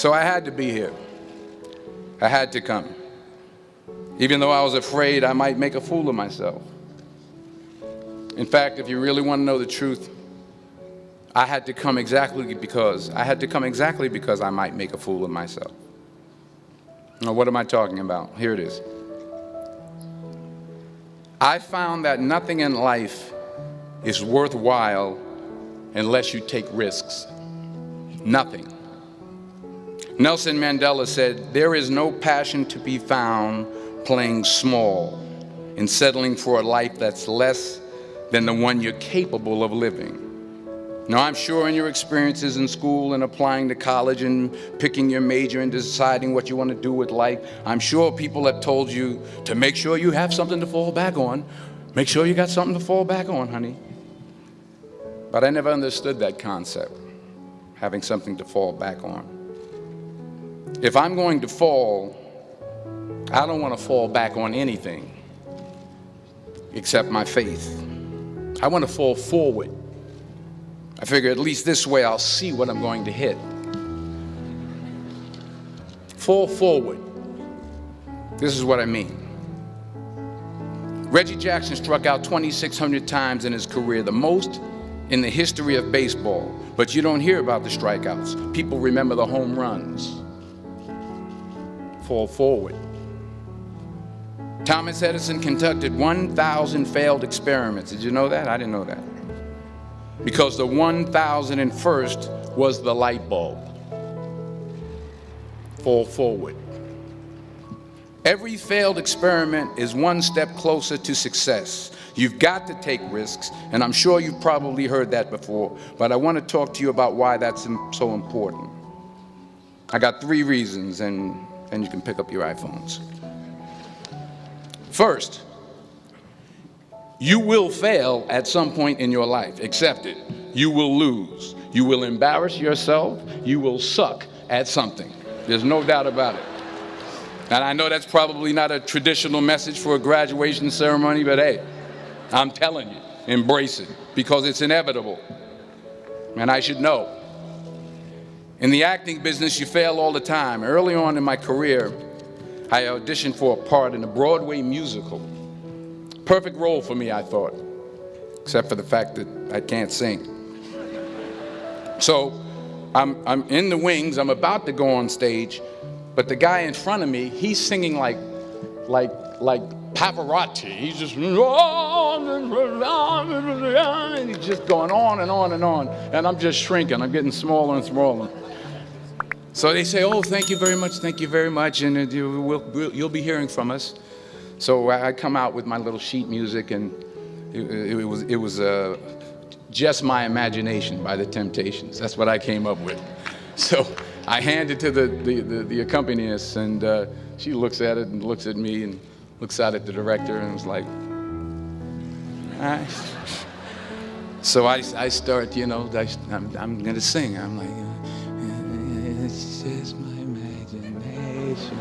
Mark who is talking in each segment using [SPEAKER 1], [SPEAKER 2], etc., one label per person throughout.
[SPEAKER 1] So I had to be here. I had to come. Even though I was afraid I might make a fool of myself. In fact, if you really want to know the truth, I had to come exactly because I might make a fool of myself. Now, what am I talking about? Here it is. I found that nothing in life is worthwhile unless you take risks. Nothing. Nelson Mandela said, "There is no passion to be found playing small and settling for a life that's less than the one you're capable of living." Now, I'm sure in your experiences in school and applying to college and picking your major and deciding what you want to do with life, I'm sure people have told you to make sure you have something to fall back on. Make sure you got something to fall back on, honey. But I never understood that concept, having something to fall back on. If I'm going to fall, I don't want to fall back on anything except my faith. I want to fall forward. I figure at least this way I'll see what I'm going to hit. Fall forward. This is what I mean. Reggie Jackson struck out 2,600 times in his career, the most in the history of baseball. But you don't hear about the strikeouts. People remember the home runs. Fall forward. Thomas Edison conducted 1,000 failed experiments. Did you know that? I didn't know that. Because the 1,001st was the light bulb. Fall forward. Every failed experiment is one step closer to success. You've got to take risks, and I'm sure you've probably heard that before, but I want to talk to you about why that's so important. I got 3 reasons, and you can pick up your iPhones. First, you will fail at some point in your life. Accept it. You will lose. You will embarrass yourself. You will suck at something. There's no doubt about it. And I know that's probably not a traditional message for a graduation ceremony, but hey, I'm telling you, embrace it, because it's inevitable. And I should know. In the acting business, you fail all the time. Early on in my career, I auditioned for a part in a Broadway musical. Perfect role for me, I thought, except for the fact that I can't sing. So I'm in the wings, I'm about to go on stage, but the guy in front of me, he's singing like Pavarotti. He's just, and he's just going on and on and on, and I'm just shrinking, I'm getting smaller and smaller. So they say, "Oh, thank you very much, and you'll be hearing from us." So I come out with my little sheet music, and it was Just My Imagination by the Temptations. That's what I came up with. So I hand it to the accompanist, and she looks at it and looks at me and looks out at the director and was like, "All right." So I start, I'm going to sing. I'm like, "It's just my imagination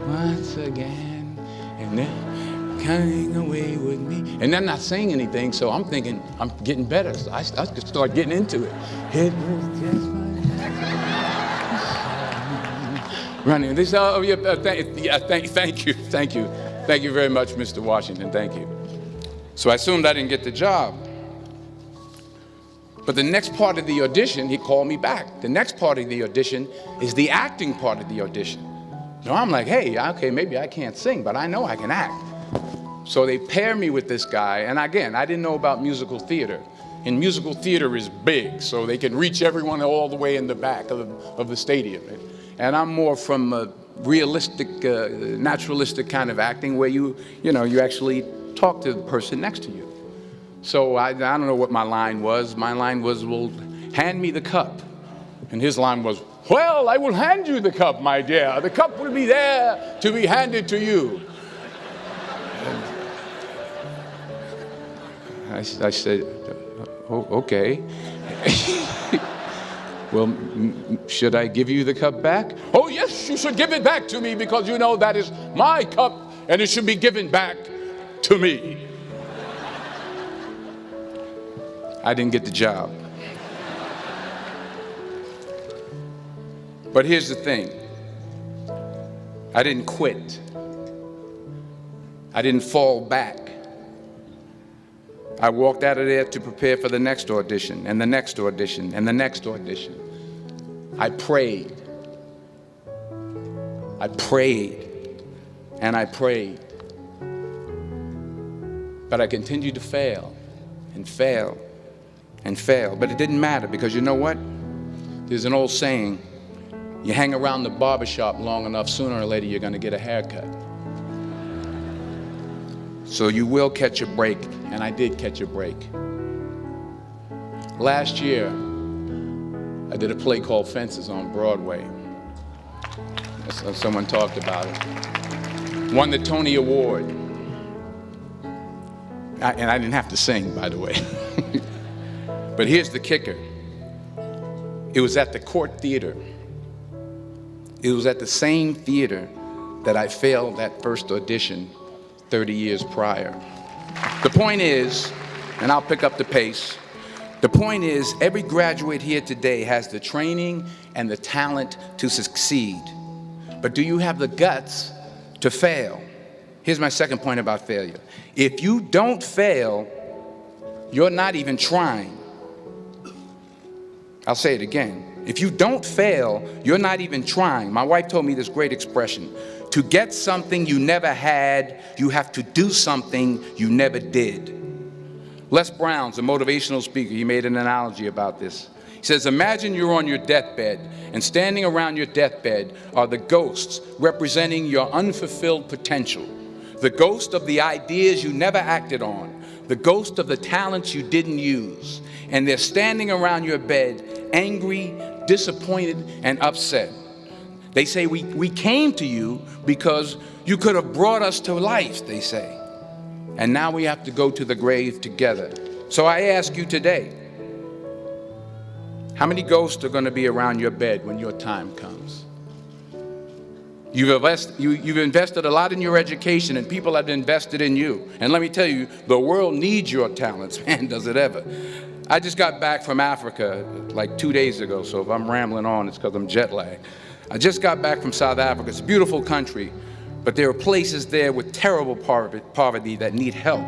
[SPEAKER 1] once again. And they're coming away with me." And they're not saying anything, so I'm thinking I'm getting better. So I start getting into it. It was just my running. They say, "Oh, yeah, thank you very much, Mr. Washington, thank you." So I assumed I didn't get the job. But the next part of the audition, he called me back. The next part of the audition is the acting part of the audition. So I'm like, hey, okay, maybe I can't sing, but I know I can act. So they pair me with this guy, and again, I didn't know about musical theater. And musical theater is big, so they can reach everyone all the way in the back of the stadium. And I'm more from a realistic, naturalistic kind of acting where you actually talk to the person next to you. So I don't know what my line was. My line was, "Well, hand me the cup." And his line was, "Well, I will hand you the cup, my dear. The cup will be there to be handed to you." I said, "Oh, okay." "Well, should I give you the cup back?" "Oh, yes, you should give it back to me, because you know that is my cup and it should be given back to me." I didn't get the job. But here's the thing. I didn't quit. I didn't fall back. I walked out of there to prepare for the next audition, and the next audition, and the next audition. I prayed. I prayed, and I prayed. But I continued to fail, and fail, and fail. But it didn't matter, because you know what? There's an old saying, you hang around the barbershop long enough, sooner or later you're going to get a haircut. So you will catch a break, and I did catch a break. Last year, I did a play called Fences on Broadway. Someone talked about it. Won the Tony Award. And I didn't have to sing, by the way. But here's the kicker. It was at the Court Theater. It was at the same theater that I failed that first audition 30 years prior. The point is, and I'll pick up the pace, the point is every graduate here today has the training and the talent to succeed. But do you have the guts to fail? Here's my second point about failure. If you don't fail, you're not even trying. I'll say it again. If you don't fail, you're not even trying. My wife told me this great expression. To get something you never had, you have to do something you never did. Les Brown's a motivational speaker. He made an analogy about this. He says, imagine you're on your deathbed, and standing around your deathbed are the ghosts representing your unfulfilled potential. The ghost of the ideas you never acted on. The ghost of the talents you didn't use. And they're standing around your bed, angry, disappointed, and upset. They say, we came to you because you could have brought us to life, they say. And now we have to go to the grave together. So I ask you today, how many ghosts are going to be around your bed when your time comes? You've invested a lot in your education, and people have invested in you. And let me tell you, the world needs your talents. Man, does it ever. I just got back from Africa like 2 days ago, so if I'm rambling on, it's because I'm jet lagged. I just got back from South Africa. It's a beautiful country, but there are places there with terrible poverty that need help.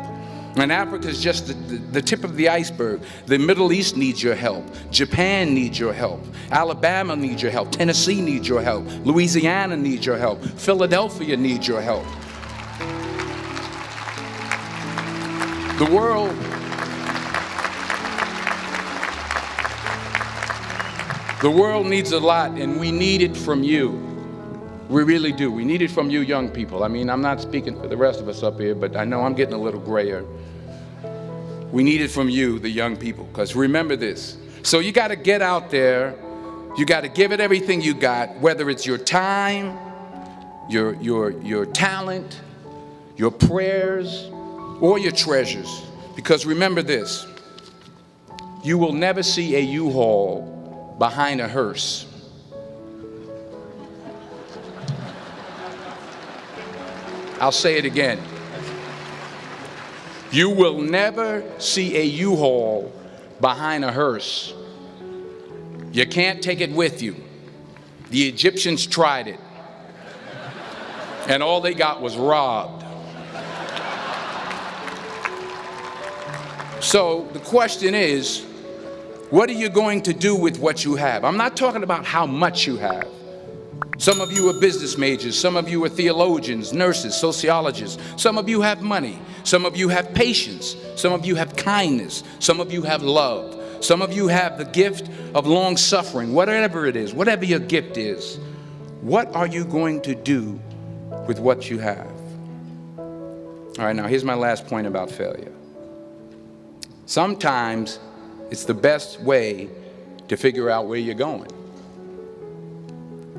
[SPEAKER 1] And Africa is just the tip of the iceberg. The Middle East needs your help. Japan needs your help. Alabama needs your help. Tennessee needs your help. Louisiana needs your help. Philadelphia needs your help. The world needs a lot, and we need it from you. We really do. We need it from you young people. I mean, I'm not speaking for the rest of us up here, but I know I'm getting a little grayer. We need it from you, the young people, because remember this. So you got to get out there. You got to give it everything you got, whether it's your time, your talent, your prayers, or your treasures. Because remember this. You will never see a U-Haul behind a hearse. I'll say it again. You will never see a U-Haul behind a hearse. You can't take it with you. The Egyptians tried it, and all they got was robbed. So the question is, what are you going to do with what you have? I'm not talking about how much you have. Some of you are business majors, some of you are theologians, nurses, sociologists. Some of you have money, some of you have patience, some of you have kindness, some of you have love. Some of you have the gift of long suffering, whatever it is, whatever your gift is. What are you going to do with what you have? All right, now here's my last point about failure. Sometimes it's the best way to figure out where you're going.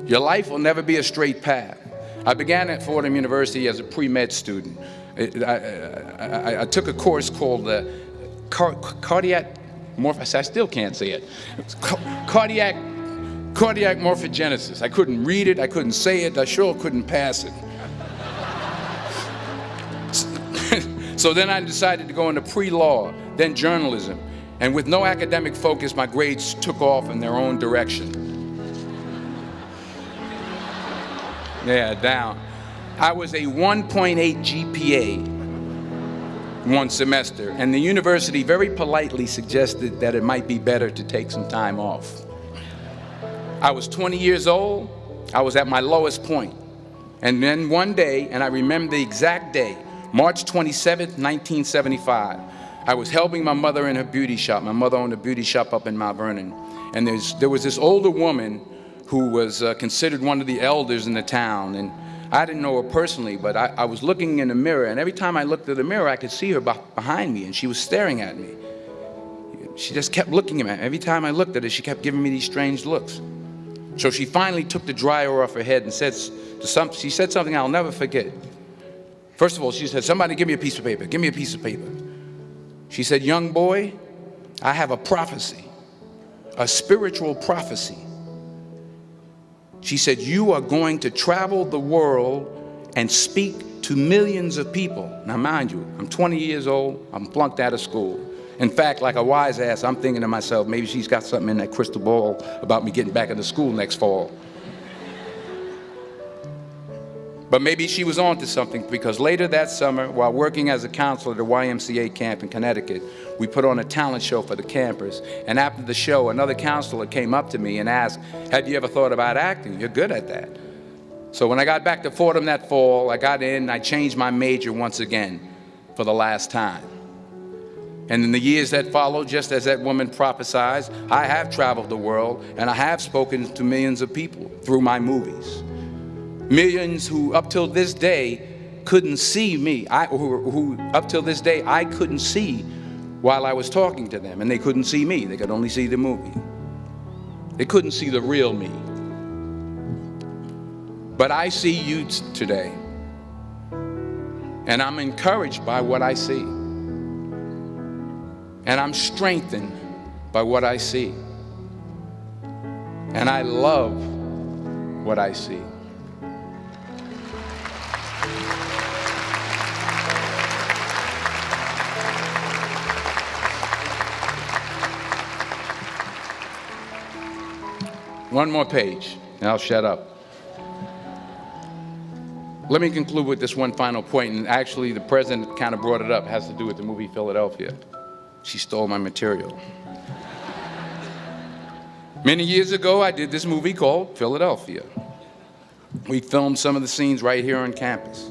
[SPEAKER 1] Your life will never be a straight path. I began at Fordham University as a pre-med student. I took a course called cardiac morphogenesis. I still can't say it. Cardiac morphogenesis. I couldn't read it. I couldn't say it. I sure couldn't pass it. So then I decided to go into pre-law, then journalism. And with no academic focus, my grades took off in their own direction. Yeah, down. I was a 1.8 GPA one semester, and the university very politely suggested that it might be better to take some time off. I was 20 years old. I was at my lowest point. And then one day, and I remember the exact day, March 27th, 1975, I was helping my mother in her beauty shop. My mother owned a beauty shop up in Mount Vernon. And there was this older woman who was considered one of the elders in the town. And I didn't know her personally, but I was looking in the mirror, and every time I looked at the mirror, I could see her behind me, and she was staring at me. She just kept looking at me. Every time I looked at her, she kept giving me these strange looks. So she finally took the dryer off her head and she said something I'll never forget. First of all, she said, "Somebody give me a piece of paper. Give me a piece of paper." She said, "Young boy, I have a prophecy, a spiritual prophecy." She said, "You are going to travel the world and speak to millions of people." Now, mind you, I'm 20 years old. I'm flunked out of school. In fact, like a wise ass, I'm thinking to myself, maybe she's got something in that crystal ball about me getting back into school next fall. But maybe she was on to something, because later that summer, while working as a counselor at a YMCA camp in Connecticut, we put on a talent show for the campers. And after the show, another counselor came up to me and asked, "Have you ever thought about acting? You're good at that." So when I got back to Fordham that fall, I got in and I changed my major once again for the last time. And in the years that followed, just as that woman prophesied, I have traveled the world and I have spoken to millions of people through my movies. Millions who up till this day couldn't see me, who up till this day I couldn't see while I was talking to them, and they couldn't see me. They could only see the movie. They couldn't see the real me. But I see you today, and I'm encouraged by what I see. And I'm strengthened by what I see. And I love what I see. One more page, and I'll shut up. Let me conclude with this one final point, and actually the president kind of brought it up. It has to do with the movie Philadelphia. She stole my material. Many years ago, I did this movie called Philadelphia. We filmed some of the scenes right here on campus.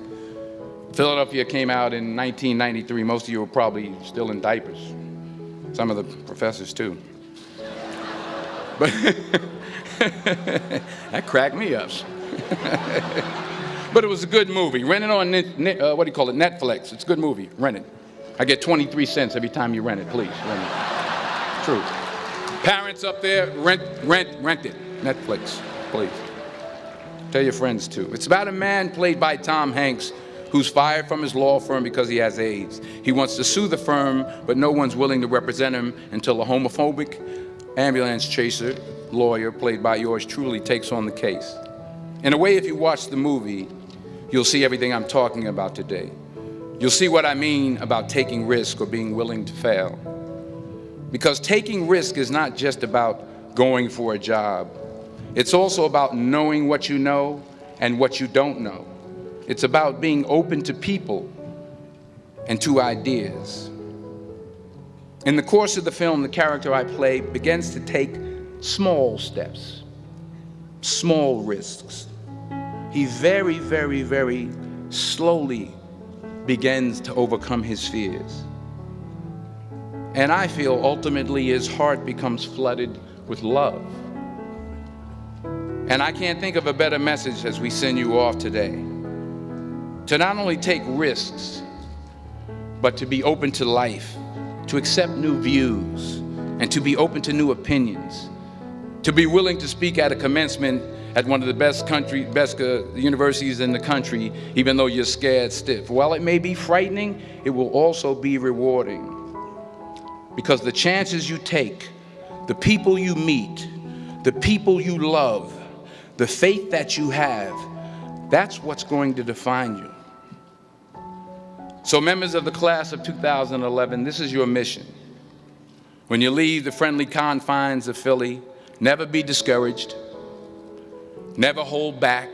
[SPEAKER 1] Philadelphia came out in 1993. Most of you were probably still in diapers. Some of the professors too. But that cracked me up. But it was a good movie. Rent it on, Netflix. It's a good movie. Rent it. I get 23 cents every time you rent it, please. Rent it. True. Parents up there, rent it. Netflix, please. Tell your friends too. It's about a man played by Tom Hanks who's fired from his law firm because he has AIDS. He wants to sue the firm, but no one's willing to represent him until a homophobic ambulance chaser lawyer, played by yours truly, takes on the case. In a way, if you watch the movie, you'll see everything I'm talking about today. You'll see what I mean about taking risk or being willing to fail. Because taking risk is not just about going for a job. It's also about knowing what you know and what you don't know. It's about being open to people and to ideas. In the course of the film, the character I play begins to take small steps, small risks. He very, very, very slowly begins to overcome his fears. And I feel ultimately his heart becomes flooded with love. And I can't think of a better message as we send you off today. To not only take risks, but to be open to life, to accept new views, and to be open to new opinions. To be willing to speak at a commencement at one of the best universities in the country, even though you're scared stiff. While it may be frightening, it will also be rewarding. Because the chances you take, the people you meet, the people you love, the faith that you have, that's what's going to define you. So members of the class of 2011, this is your mission. When you leave the friendly confines of Philly, never be discouraged. Never hold back.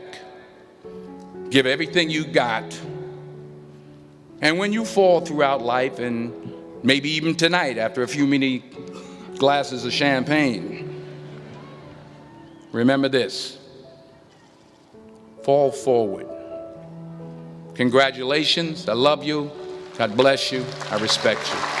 [SPEAKER 1] Give everything you got. And when you fall throughout life, and maybe even tonight after a few many glasses of champagne, remember this: fall forward. Congratulations. I love you. God bless you. I respect you.